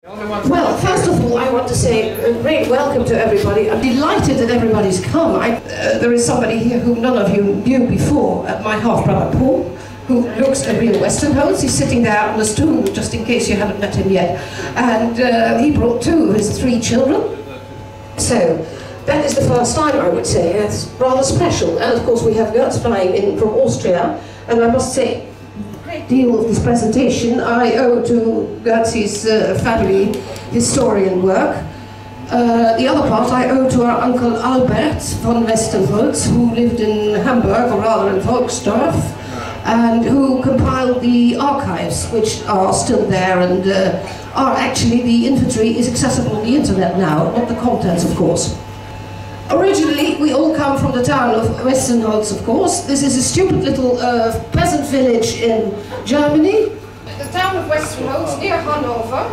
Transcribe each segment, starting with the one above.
Well, first of all, I want to say a great welcome to everybody. I'm delighted that everybody's come. There is somebody here whom none of you knew before, my half-brother Paul, who looks a real Westenholz. He's sitting there on the stool, just in case you haven't met him yet. And he brought two of his 3 children. So, that is the first time, I would say. It's rather special. And of course, we have Gertz flying in from Austria. And I must say, great deal of this presentation I owe to Gertz's family historian work. The other part I owe to our uncle Albert von Westenholz, who lived in Hamburg, or rather in Volksdorf, and who compiled the archives, which are still there and are actually, the inventory is accessible on the internet now, not the contents, of course. Originally, we all come from the town of Westenholz, of course. This is a stupid little peasant village in Germany. The town of Westenholz, near Hanover.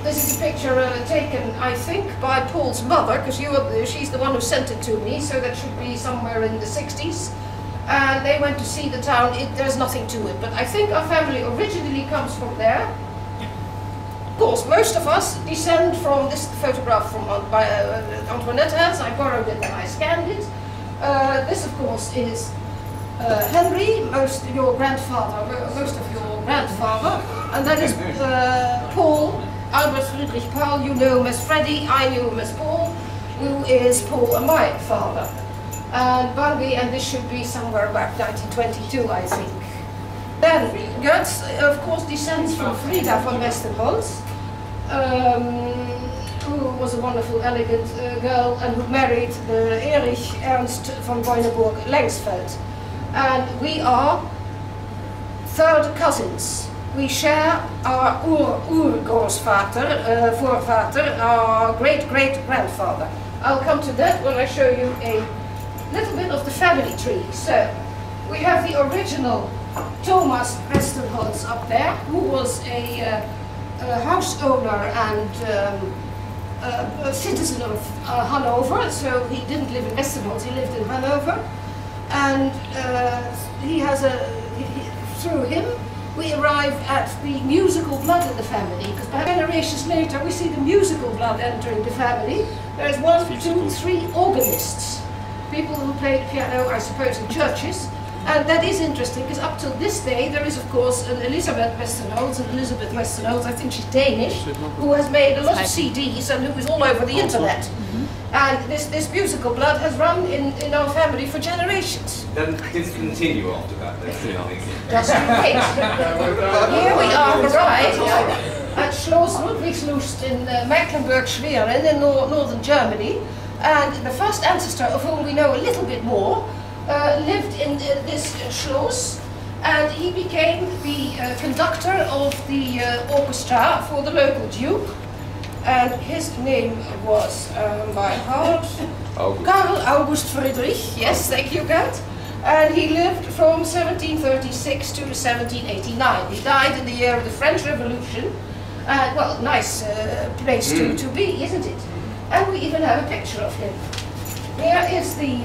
This is a picture taken, I think, by Paul's mother, because she's the one who sent it to me, so that should be somewhere in the 60s. And they went to see the town. There's nothing to it, but I think our family originally comes from there. Of course, most of us descend from this photograph from Antoinette has. I borrowed it and I scanned it. This, of course, is Henry, most of your grandfather, and that is Paul, Albert Friedrich Paul. You know him as Freddy, I knew him as Paul, who is Paul and my father. And Bambi, and this should be somewhere about 1922, I think. Then, Gertz, of course, descends from Frida von Westenholz, who was a wonderful, elegant girl, and who married Erich Ernst von Boyneburg-Lengsfeld. And we are 3rd cousins. We share our Urgroßvater, Vorvater, our great-great-grandfather. I'll come to that when I show you a little bit of the family tree. So, we have the original Thomas Westenholz up there, who was a house owner and a citizen of Hanover, so he didn't live in Westenholz, he lived in Hanover. And through him, we arrive at the musical blood in the family, because generations later we see the musical blood entering the family. There's 1, 2, 3 organists, people who played piano, I suppose, in churches. And that is interesting, because up till this day there is, of course, an Elizabeth Westenholz, I think she's Danish, who has made a lot of CDs and who is all over the internet. And this musical blood has run in our family for generations. Then discontinue after that, Just in case. Here we are arrived at Schloss Ludwigslust in Mecklenburg-Schwerin in northern Germany. And the first ancestor, of whom we know a little bit more, lived in this Schloss, and he became the conductor of the orchestra for the local duke, and his name was by heart Karl August Friedrich. Yes, thank you, Gert. And he lived from 1736 to 1789. He died in the year of the French Revolution. Well, nice place to be, isn't it? And we even have a picture of him. Here is the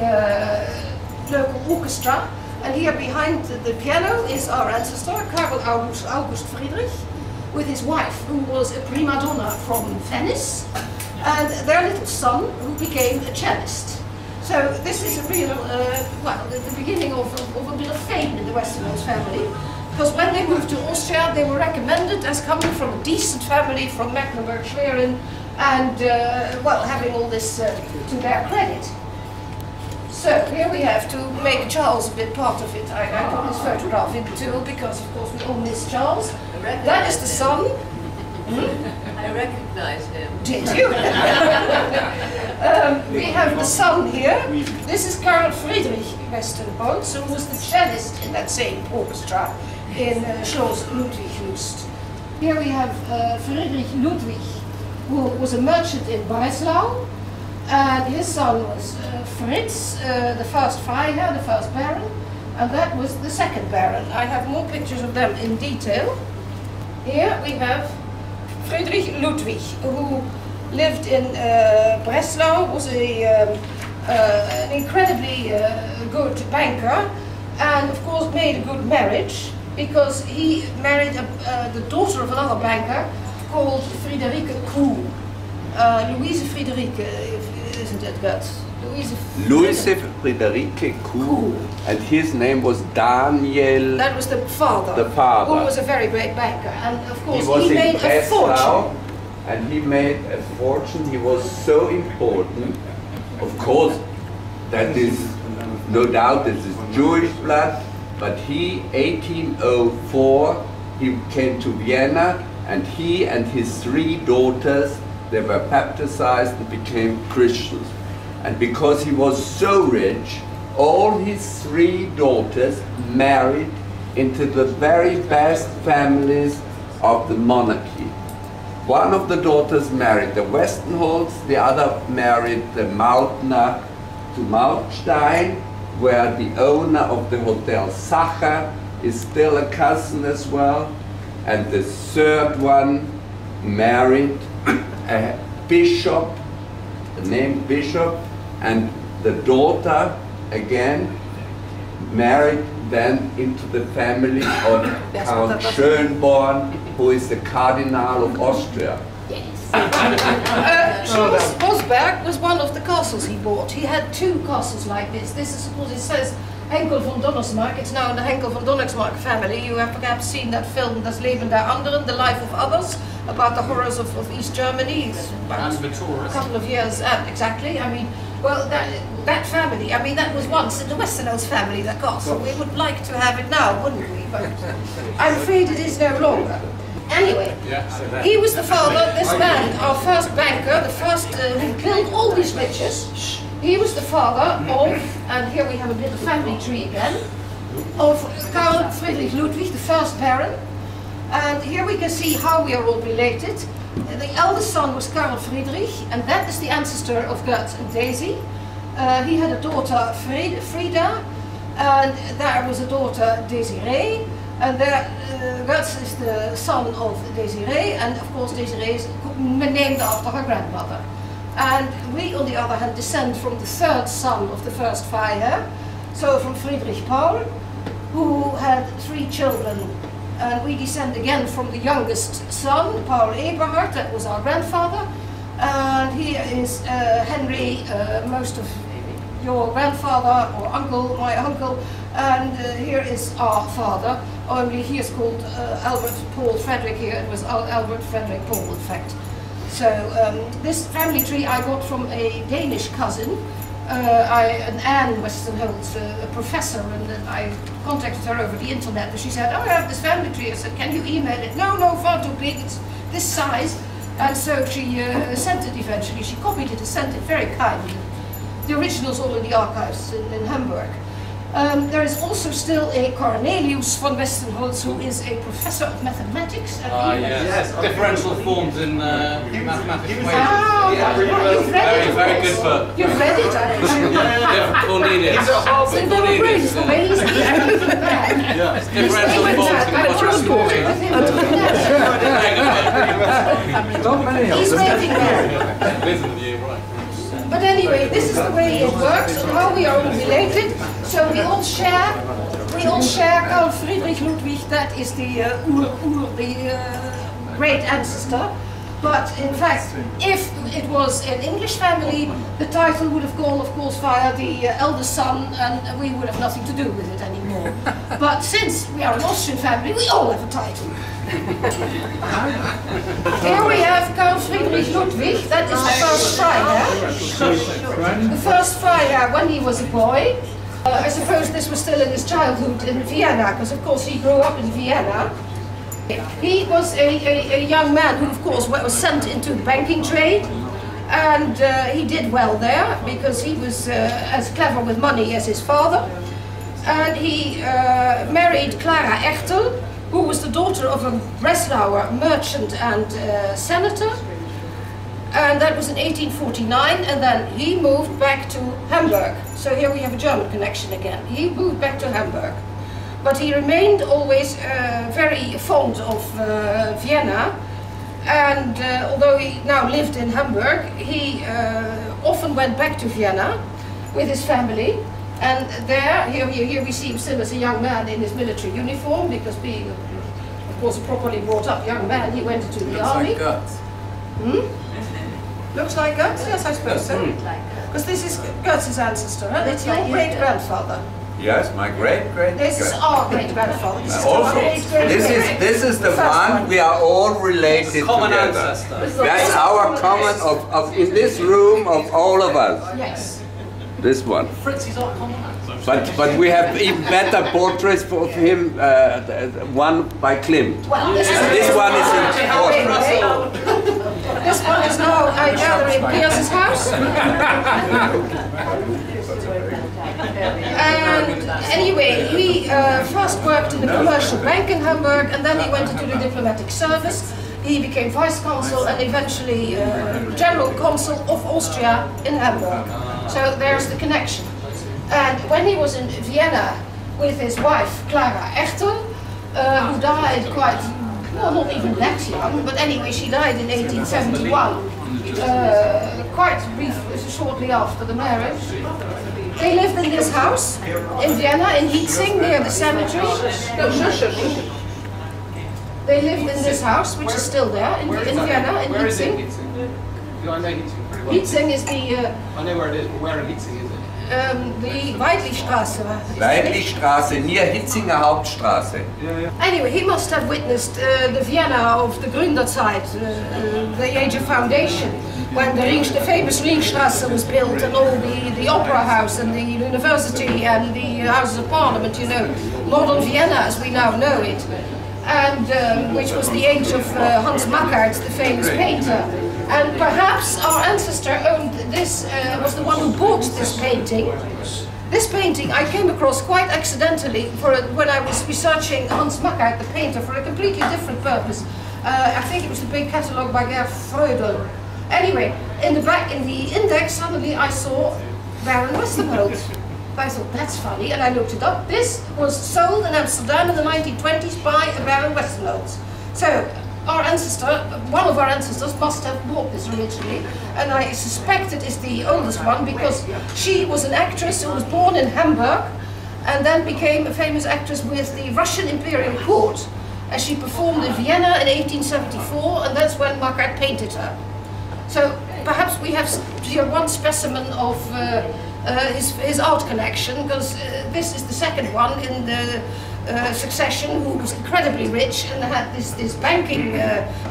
local orchestra, and here behind the piano is our ancestor, Karl August Friedrich, with his wife, who was a prima donna from Venice, and their little son, who became a cellist. So this is a real, well, the beginning of a bit of fame in the Westenholz family, because when they moved to Austria, they were recommended as coming from a decent family from Mecklenburg-Schwerin, and, well, having all this to their credit. So, here we have, to make Charles a bit part of it, I put his photograph in too, because of course we all miss Charles. That is the son. I recognise him. Did you? We have the son here. This is Karl Friedrich Westenholz, who was the cellist in that same orchestra in Schloss Ludwigslust. Here we have Friedrich Ludwig, who was a merchant in Breslau. And his son was Fritz, the first Freiherr, the first Baron, and that was the second Baron. I have more pictures of them in detail. Here we have Friedrich Ludwig, who lived in Breslau, was an incredibly good banker, and of course made a good marriage. because he married the daughter of another banker called Friederike Kuh. Louise Friederike, isn't it, Guts? Louise Friederike Kuh, and his name was Daniel. That was the father. The father. Who was a very great banker, and of course he made a fortune. And he made a fortune. He was so important. Of course, that is no doubt this is Jewish blood. But he, 1804, he came to Vienna, and he and his 3 daughters, they were baptized and became Christians. And because he was so rich, all his 3 daughters married into the very best families of the monarchy. One of the daughters married the Westenholz, the other married the Mautner to Mautstein, where the owner of the Hotel Sacher is still a cousin as well. And the 3rd one married a bishop, named Bishop, and the daughter again married then into the family of Count Schönborn, who is the Cardinal of Austria. Schloss Bosberg was one of the castles he bought. He had 2 castles like this. This is, suppose it says Henkel von Donnersmarck. It's now in the Henkel von Donnersmarck family. You have perhaps seen that film, Das Leben der Anderen, The Life of Others, about the horrors of East Germany. It's about a couple of years, exactly. I mean, well, that family, I mean, that was once in the Westenholz family, that castle. We would like to have it now, wouldn't we? But I'm afraid it is no longer. Anyway, he was the father, this man, our first banker, the first who built all these riches. He was the father of, and here we have a little family tree again, of Karl Friedrich Ludwig, the first Baron. And here we can see how we are all related. The eldest son was Karl Friedrich, and that is the ancestor of Gert and Daisy. He had a daughter, Frida, and there was a daughter, Desiree. And Gert is the son of Desiree, and of course Desiree is named after her grandmother. And we, on the other hand, descend from the 3rd son of the first fire, so from Friedrich Paul, who had 3 children. And we descend again from the youngest son, Paul Eberhard, that was our grandfather. And here is Henry, most of your grandfather or uncle, my uncle. And here is our father, only he is called Albert Paul Frederick here. It was Albert Frederick Paul, in fact. So this family tree I got from a Danish cousin, an Anne Westenholz, a professor, and I contacted her over the internet, and she said, "Oh, I have this family tree." I said, "Can you email it?" "No, no, far too big, it's this size." And so she sent it eventually. She copied it and sent it very kindly. The original's all in the archives in Hamburg. There is also still a Cornelius von Westenholz, who is a professor of mathematics. Yes, differential forms in mathematics. You've read it. Very good book. You've read it, I Yeah, Cornelius. So there were brains for me. Differential forms in He's waiting there. But anyway, this is the way it works and how we are all related. So we all share Karl Friedrich Ludwig, that is the great ancestor. But in fact, if it was an English family, the title would have gone, of course, via the eldest son, and we would have nothing to do with it anymore. But since we are an Austrian family, we all have a title. Here we have Karl Friedrich Ludwig, that is the first friar. The first friar when he was a boy. I suppose this was still in his childhood in Vienna, because of course he grew up in Vienna. He was a young man who, of course, was sent into the banking trade, and he did well there because he was as clever with money as his father. And he married Clara Echtel, who was the daughter of a Breslauer merchant and senator. And that was in 1849, and then he moved back to Hamburg. So here we have a German connection again. He moved back to Hamburg. But he remained always very fond of Vienna, and although he now lived in Hamburg, he often went back to Vienna with his family And there, here we see him still as a young man in his military uniform, because being, of course, a properly brought up young man, he went into the army. Like guts. Looks like Guts? Yes, I suppose so. Because this is Guts' ancestor, huh? It's your great-grandfather. Yes, my great-great. This is our great-grandfather. This is our Also, great-great-great. this is the one we are all related Common together. ancestor. That's our common in this room of all of us. Yes. This one. Fritzy's our common ancestor. But we have even better portraits of him. One by Klimt. Well, this One is in This one is now, I gather, in Pierce's house. And anyway, he first worked in the commercial bank in Hamburg, and then he went into the diplomatic service. He became vice consul and eventually general consul of Austria in Hamburg. So there's the connection. And when he was in Vienna with his wife, Clara Echter, who died quite, well, not even that young, but anyway, she died in 1871, quite shortly after the marriage. They lived in this house in Vienna, in Hietzing, near the cemetery. They lived in this house, which is still there, in Vienna, in Hietzing. I know Hietzing pretty well. Hietzing is the... I know where it is, but where in Hietzing is it? The Weidlichstraße. Weidlichstraße, near Hitzinger Hauptstraße. Anyway, he must have witnessed the Vienna of the Gründerzeit, the age of foundation, when the famous Ringstraße was built, and all the opera house and the university and the houses of parliament, you know, modern Vienna as we now know it. And which was the age of Hans Mackart, the famous painter. And perhaps our ancestor owned this, was the one who bought this painting. This painting I came across quite accidentally when I was researching Hans Mackart, the painter, for a completely different purpose. I think it was the big catalogue by Gerd Freudel. Anyway, in the index, suddenly I saw Baron Westenholz. I thought, that's funny, and I looked it up. This was sold in Amsterdam in the 1920s by a Baron Westenholz. So, our ancestor, one of our ancestors, must have bought this originally, and I suspect it is the oldest one because she was an actress who was born in Hamburg and then became a famous actress with the Russian Imperial Court, as she performed in Vienna in 1874, and that's when Mackart painted her. So perhaps we have here one specimen of his art collection, because this is the second one in the succession, who was incredibly rich and had this banking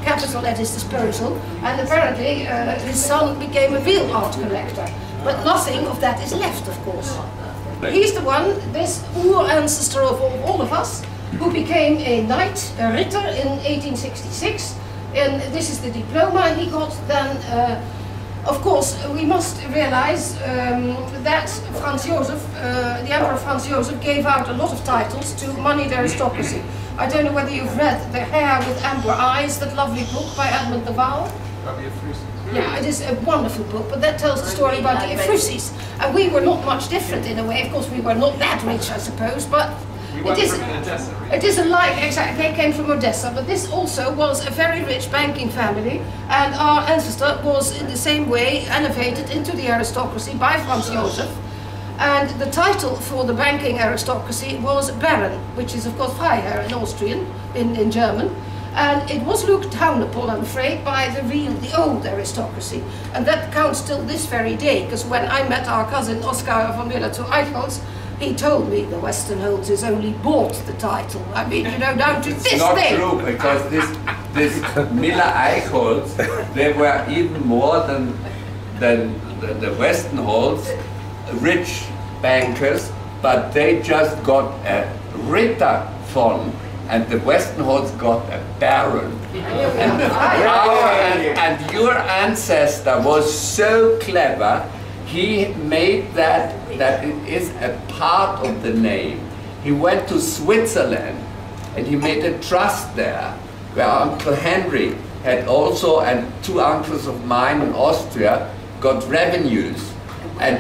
capital at his disposal, and apparently his son became a real art collector. But nothing of that is left, of course. He's the one, this ancestor of all of us, who became a knight, a Ritter, in 1866, and this is the diploma he got then. Of course, we must realize that Franz Joseph, the Emperor Franz Joseph, gave out a lot of titles to moneyed aristocracy. I don't know whether you've read The Hare with Amber Eyes, that lovely book by Edmund de Waal. Yeah, it is a wonderful book, but that tells the story about the Ephrussis. And we were not much different in a way. Of course, we were not that rich, I suppose, but it is a like, exactly, they came from Odessa, but this also was a very rich banking family, and our ancestor was in the same way elevated into the aristocracy by Franz Joseph, and the title for the banking aristocracy was Baron, which is of course Freiherr in Austrian, in German, and it was looked down upon, I'm afraid, by the old aristocracy, and that counts till this very day, because when I met our cousin Oscar von Miller to Eichholz, he told me the Westenholz has only bought the title. I mean, you know, down to this day. It's not true, because this Miller Eichholz, they were even more than the Westenholz rich bankers, but they just got a Ritter von, and the Westenholz got a Baron. And your ancestor was so clever. He made that it is a part of the name. He went to Switzerland and he made a trust there, where Uncle Henry had also, and two uncles of mine in Austria, got revenues. And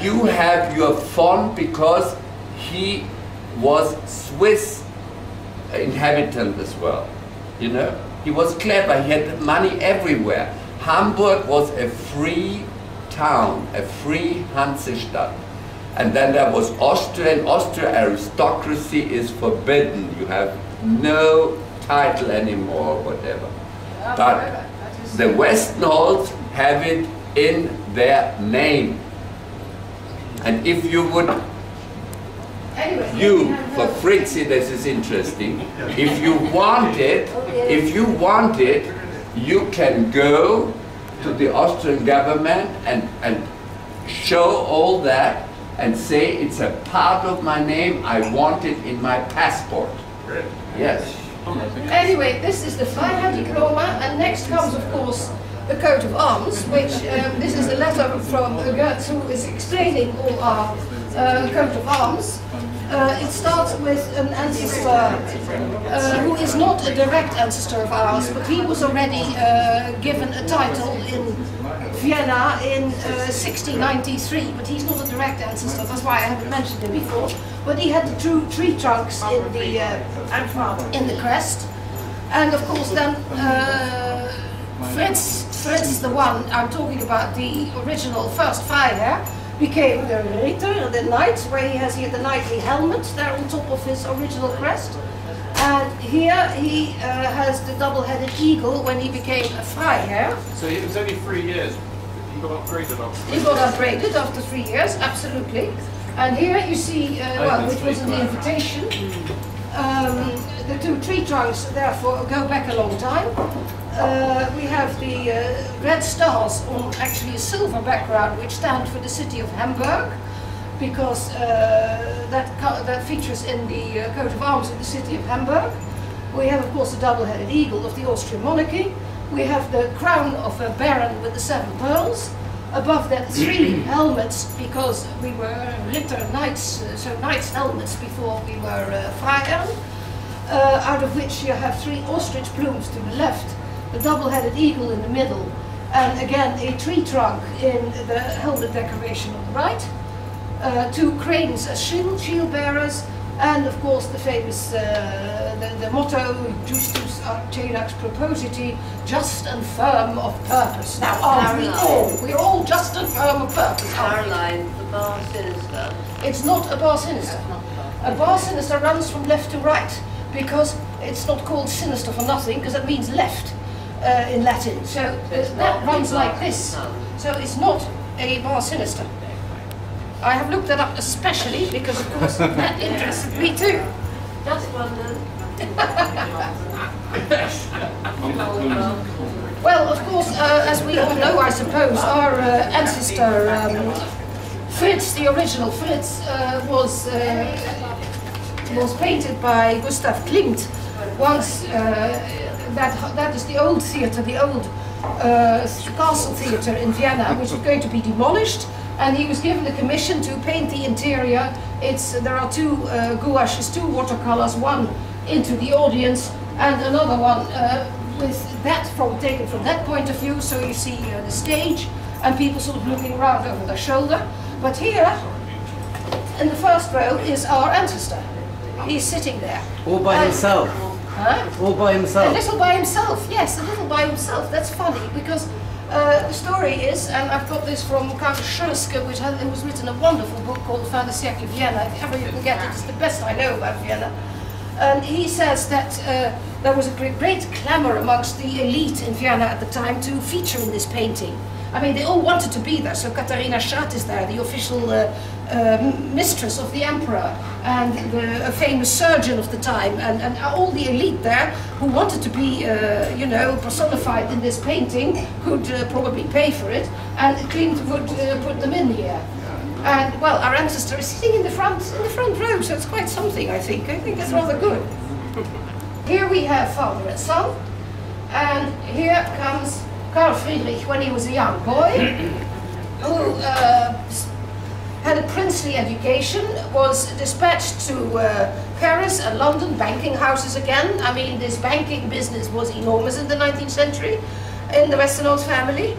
you have your von because he was Swiss inhabitant as well. You know, he was clever, he had money everywhere. Hamburg was a free town, a free Hansestadt. And then there was Austria. In Austria, aristocracy is forbidden. You have no title anymore, whatever. But the Westenholz have it in their name. And if you would, for Fritzi, this is interesting. If you want it, you can go to the Austrian government and show all that and say it's a part of my name, I want it in my passport. Yes. Anyway, this is the Freiheit diploma, and next comes, of course, the coat of arms, which this is a letter from Gertz, who is explaining all our coat of arms. It starts with an ancestor who is not a direct ancestor of ours, but he was already given a title in Vienna in 1693, but he's not a direct ancestor, that's why I haven't mentioned him before. But he had the two tree trunks in the crest, and of course then Fritz is the one I'm talking about, the original first Freiherr, became the Ritter, the knight, where he has here the knightly helmet there on top of his original crest. And here he has the double-headed eagle when he became a Freiherr. So it was only 3 years. He got upgraded after. He got upgraded after 3 years, absolutely. And here you see, well, which was in the invitation, the two tree trunks therefore go back a long time. We have the red stars on actually a silver background, which stand for the city of Hamburg, because that features in the coat of arms of the city of Hamburg. We have, of course, the double-headed eagle of the Austrian monarchy. We have the crown of a baron with the 7 pearls. Above that, 3 helmets, because we were Ritter knights, so knights' helmets before we were Freiherren, out of which you have 3 ostrich plumes to the left, the double-headed eagle in the middle, and again a tree trunk in the helmet decoration on the right, 2 cranes as shield bearers, and of course the famous the motto "Justus ad cedax propositi," just and firm of purpose. Now aren't we all? We're all just and firm of purpose. Caroline, the bar sinister. It's not a bar sinister. A bar sinister runs from left to right, because it's not called sinister for nothing, because it means left in Latin. So that runs like this. So it's not a bar sinister. I have looked that up especially because, of course, that interested me too. Just London. Well, of course, as we all know, I suppose, our ancestor Fritz, the original Fritz, was painted by Gustav Klimt. Once that is the old theatre, the old castle theatre in Vienna, which was going to be demolished. And he was given the commission to paint the interior. There are 2 gouaches, 2 watercolors, one into the audience and another one with that taken from that point of view. So you see the stage and people sort of looking around over their shoulder. But here, in the first row, is our ancestor. He's sitting there. All by himself? Huh? All by himself? A little by himself, yes, a little by himself. That's funny because the story is, and I've got this from Count Schurske, which it was written a wonderful book called Fin de siècle Vienna. If ever you can get it, it's the best I know about Vienna. And he says that there was a great clamour amongst the elite in Vienna at the time to feature in this painting. I mean, they all wanted to be there. So Katharina Schaat is there, the official mistress of the emperor, and a famous surgeon of the time, and all the elite there who wanted to be, you know, personified in this painting could probably pay for it, and Klimt would put them in here. And well, our ancestor is sitting in the front row, so it's quite something. I think it's rather good. Here we have father and son, and here comes Karl Friedrich when he was a young boy, who had a princely education, was dispatched to Paris and London, banking houses again. I mean, this banking business was enormous in the 19th century in the Westenholz family.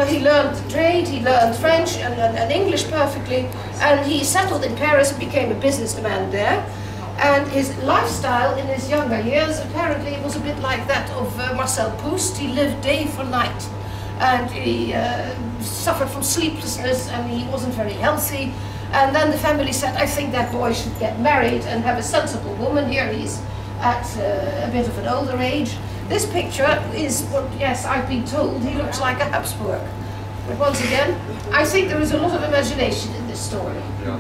He learned trade, he learned French and English perfectly, and he settled in Paris and became a businessman there. And his lifestyle in his younger years apparently was a bit like that of Marcel Proust. He lived day for night, and he suffered from sleeplessness, and he wasn't very healthy. And then the family said, I think that boy should get married and have a sensible woman. Here he's at a bit of an older age. This picture is what, yes, I've been told he looks like a Habsburg. But once again, I think there is a lot of imagination in this story. Yeah.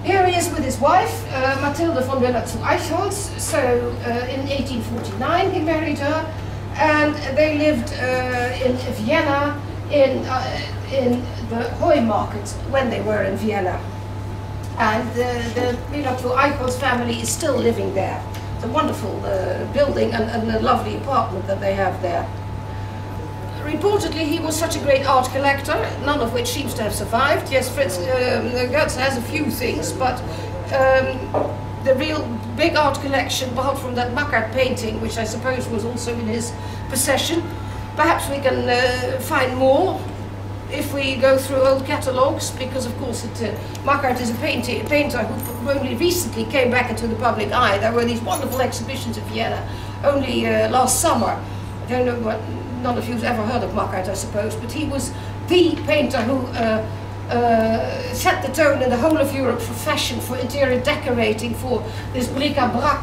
Here he is with his wife, Mathilde von Willer zu Eichholz. So in 1849 he married her, and they lived in Vienna in the Hoy market when they were in Vienna. And the Willer zu Eichholz family is still living there. It's a wonderful building and a lovely apartment that they have there. Reportedly, he was such a great art collector, none of which seems to have survived. Yes, Fritz Goetz has a few things, but the real big art collection, apart from that Mackart painting, which I suppose was also in his possession, perhaps we can find more if we go through old catalogues, because of course Mackart is a painter who only recently came back into the public eye. There were these wonderful exhibitions in Vienna only last summer. I don't know what. None of you have ever heard of Mackart, I suppose, but he was the painter who set the tone in the whole of Europe for fashion, for interior decorating, for this bric-a-brac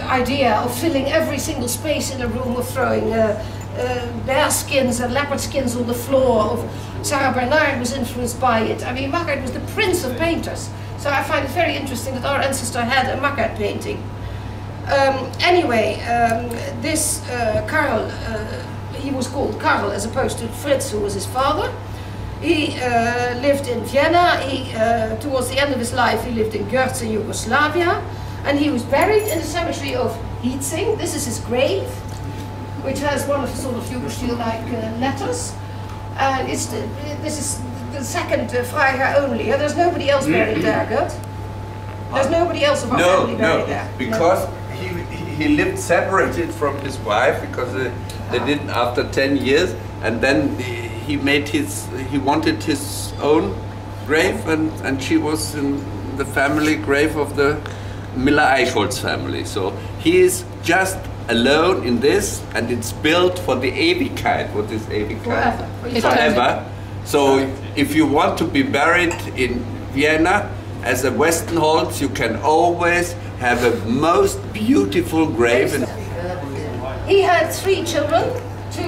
idea of filling every single space in a room, of throwing bear skins and leopard skins on the floor. Of Sarah Bernard was influenced by it. I mean, Mackart was the prince of painters. So I find it very interesting that our ancestor had a Mackart painting. This Karl, he was called Karl as opposed to Fritz, who was his father. He lived in Vienna. Towards the end of his life, he lived in Görz in Yugoslavia, and he was buried in the cemetery of Hietzing. This is his grave, which has one of the sort of Yugoslav-like letters. And this is the second Freiherr only. There's nobody else buried there, Gert. There's nobody else of our family buried there. Because he lived separated from his wife, because they didn't after 10 years, and then he wanted his own grave, and she was in the family grave of the Miller-Eichholz family. So he is just alone in this, and it's built for the Ewigkeit. What is Ewigkeit? Forever. So if you want to be buried in Vienna as a Westenholz, you can always have a most beautiful grave. He had 3 children, 2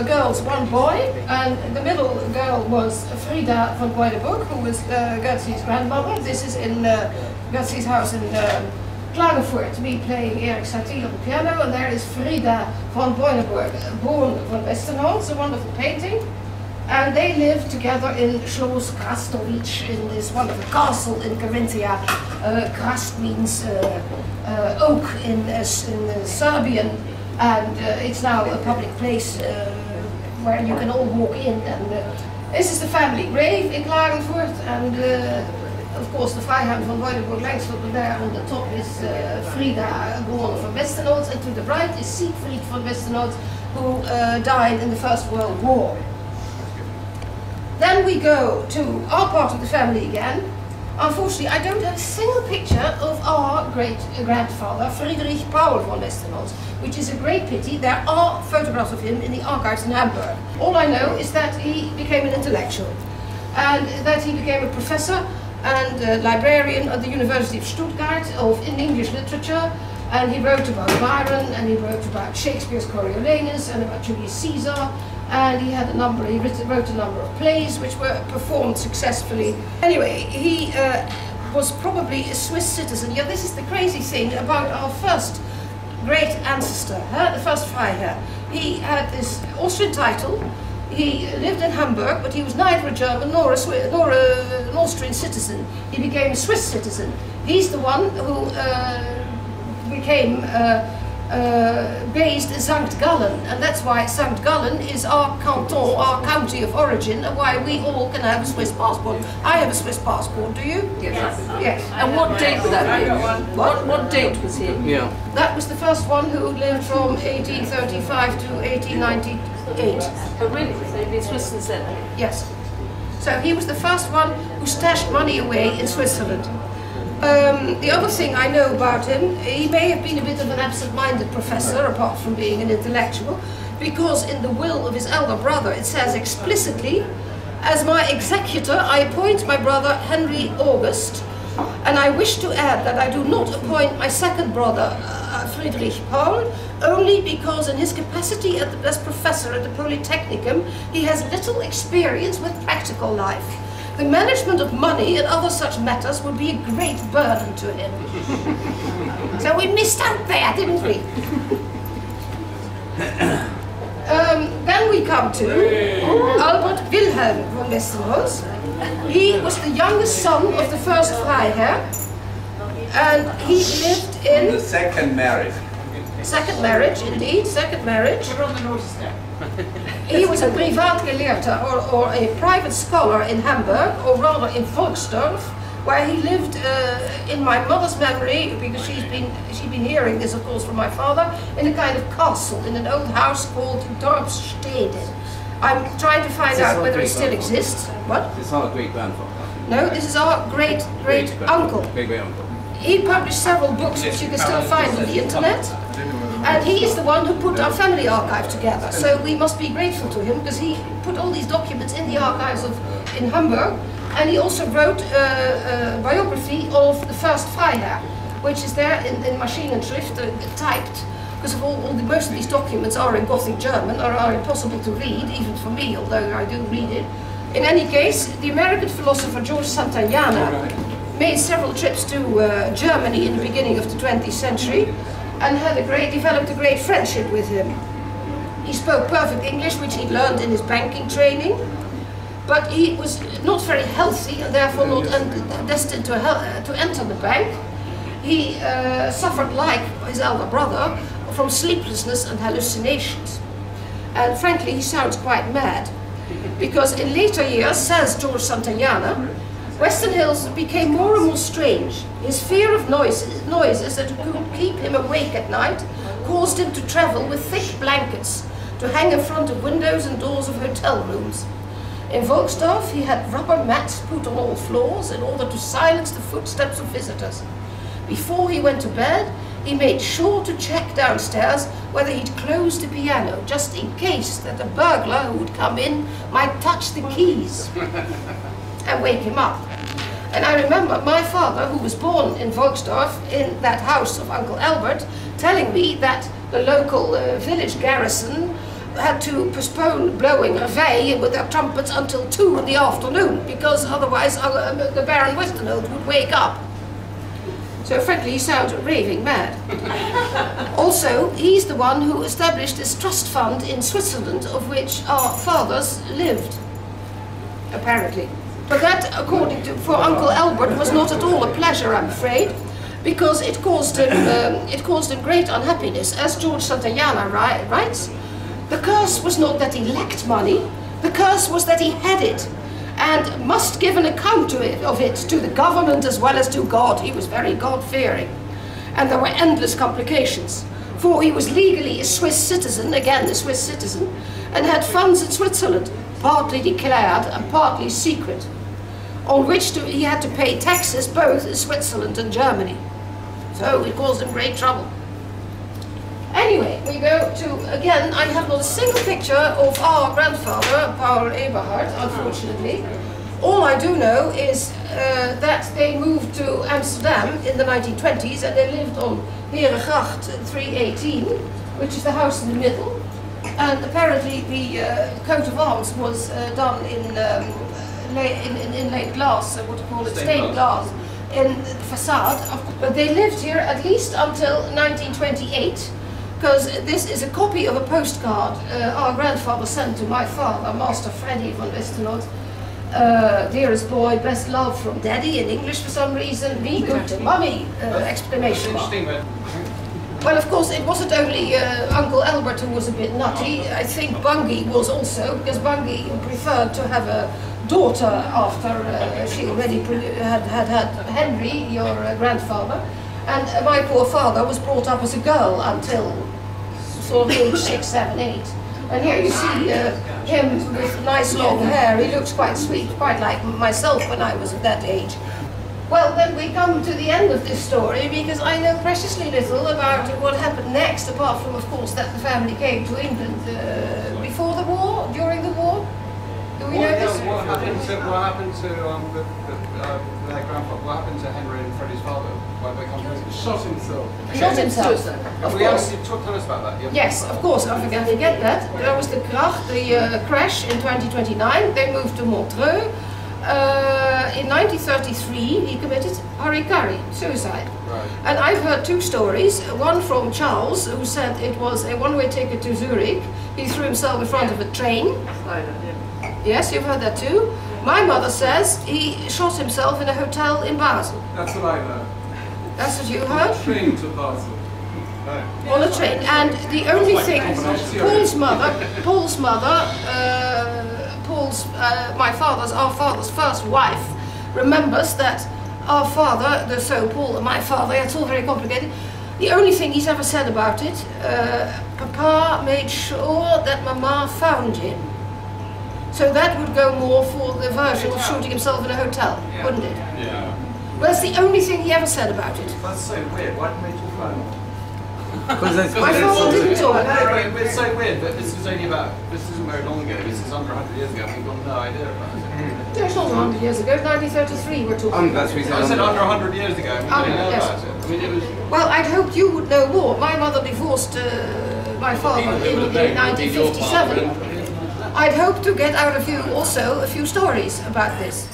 girls, 1 boy, and the middle girl was Frida von Boyneburg, who was Götzi's grandmother. This is in Götzi's house in Klagenfurt, me playing Erik Satie on the piano, and there is Frida von Boyneburg, born von Westenholz, a wonderful painting. And they lived together in Schloss Krastovic, in this wonderful castle in Carinthia. Krast means oak in Serbian, and it's now a public place where you can all walk in. And this is the family grave in Klagenfurt, and of course the Freiherr von Boyneburg-Lengsfeld, and there on the top is Frida, born from Westenholz, and to the right is Siegfried von Westenholz, who died in the First World War. Then we go to our part of the family again. Unfortunately, I don't have a single picture of our great-grandfather, Friedrich Paul von Westenholz, which is a great pity. There are photographs of him in the archives in Hamburg. All I know is that he became an intellectual, and that he became a professor and librarian at the University of Stuttgart in English literature, and he wrote about Byron, and he wrote about Shakespeare's Coriolanus, and about Julius Caesar. And he wrote a number of plays which were performed successfully. Anyway, he was probably a Swiss citizen. Yeah, this is the crazy thing about our first great ancestor, the first Freiherr. He had this Austrian title. He lived in Hamburg, but he was neither a German nor an Austrian citizen. He became a Swiss citizen. He's the one who became based in St. Gallen, and that's why St. Gallen is our canton, our county of origin, and why we all can have a Swiss passport. I have a Swiss passport, do you? Yes. Yes. And what date was that? What date was he? Yeah. That was the first one who lived from 1835 to 1898. Oh really? So he'd been Swiss since then? Yes. So he was the first one who stashed money away in Switzerland. The other thing I know about him, he may have been a bit of an absent-minded professor, apart from being an intellectual, because in the will of his elder brother it says explicitly As my executor, I appoint my brother Henry August, and I wish to add that I do not appoint my second brother Friedrich Paul, only because in his capacity as professor at the Polytechnicum, he has little experience with practical life. The management of money and other such matters would be a great burden to him. So we missed out there, didn't we? Then we come to Albert Wilhelm von Westenholz. He was the youngest son of the first Freiherr, and he lived in... The second marriage. Second marriage, indeed, second marriage. He was a Privatgelehrter, or a private scholar in Hamburg, or rather in Volksdorf, where he lived in my mother's memory, because she'd been hearing this, of course, from my father, in a kind of castle, in an old house called Dorpsstede. I'm trying to find out whether it still exists. What? This is our great-grandfather. No, this is our great-great-uncle. Great-great-uncle. He published several books which you can still find on the internet, and he is the one who put our family archive together. So we must be grateful to him, because he put all these documents in the archives in Hamburg, and he also wrote a biography of the first Freiherr, which is there in Maschinenschrift, typed, because most of these documents are in Gothic German, or are impossible to read, even for me, although I do read it. In any case, the American philosopher George Santayana made several trips to Germany in the beginning of the 20th century, and developed a great friendship with him. He spoke perfect English, which he'd learned in his banking training, but he was not very healthy, and therefore not destined to enter the bank. He suffered, like his elder brother, from sleeplessness and hallucinations. And frankly, he sounds quite mad, because in later years, says George Santayana, Westenholz became more and more strange. His fear of noises that could keep him awake at night caused him to travel with thick blankets, to hang in front of windows and doors of hotel rooms. In Volksdorf, he had rubber mats put on all floors in order to silence the footsteps of visitors. Before he went to bed, he made sure to check downstairs whether he'd closed the piano, just in case that a burglar who would come in might touch the keys and wake him up. And I remember my father, who was born in Volksdorf, in that house of Uncle Albert, telling me that the local village garrison had to postpone blowing reveille with their trumpets until 2 in the afternoon, because otherwise the Baron Westenholz would wake up. So frankly, he sounds raving mad. Also, he's the one who established this trust fund in Switzerland, of which our fathers lived, apparently. But that, for Uncle Albert, was not at all a pleasure, I'm afraid, because it caused him great unhappiness. As George Santayana writes, the curse was not that he lacked money, the curse was that he had it, and must give an account of it to the government as well as to God. He was very God-fearing. And there were endless complications, for he was legally a Swiss citizen, again a Swiss citizen, and had funds in Switzerland, partly declared and partly secret, on which he had to pay taxes both in Switzerland and Germany. So it caused him great trouble. Anyway, we go to, again, I have not a single picture of our grandfather, Paul Eberhard, unfortunately. All I do know is that they moved to Amsterdam in the 1920s, and they lived on Herengracht 318, which is the house in the middle. And apparently the coat of arms was done in inlaid glass, what do you call it, stained glass, in the facade. But they lived here at least until 1928, because this is a copy of a postcard our grandfather sent to my father, Master Freddy von Westenholz. Dearest boy, best love from Daddy, in English for some reason. Be good to Mummy! Exclamation mark. Well, of course, it wasn't only Uncle Albert who was a bit nutty. I think Bungie was also, because Bungie preferred to have a daughter after she already had Henry, your grandfather. And my poor father was brought up as a girl until sort of age 6, 7, 8. And here you see him with nice long hair. He looks quite sweet, quite like myself when I was at that age. Well, then we come to the end of this story, because I know preciously little about what happened next, apart from, of course, that the family came to England before the war, during the war. Do we know this? What happened to their grandfather? What happened to Henry and Freddie's father? Why did they come to Shot himself. Not himself. Have we actually tell us about that? Yes, of course, I forget that. There was the crash in 2029. They moved to Montreux. In 1933, he committed harikari, suicide. Right. And I've heard two stories. One from Charles, who said it was a one-way ticket to Zurich. He threw himself in front of a train. Yes, you've heard that too. My mother says he shot himself in a hotel in Basel. That's what I heard. That's what you heard? Train to Basel. On a train. And the only thing, our father's first wife, remembers that our father, so Paul and my father, it's all very complicated. The only thing he's ever said about it, Papa made sure that Mama found him. So that would go more for the version of shooting himself in a hotel, wouldn't it? Yeah. Well, that's the only thing he ever said about it. That's so weird. Why didn't they talk about it? My father didn't talk about it. It's so weird, but this isn't very long ago, this is under 100 years ago, and we've got no idea about it. No, it's not 100 years ago, 1933 we're talking about. That's what I said under 100 years ago, and we don't know yes. about it. I mean, it was... Well, I'd hoped you would know more. My mother divorced my father in 1957. I'd hoped to get out of you also a few stories about this.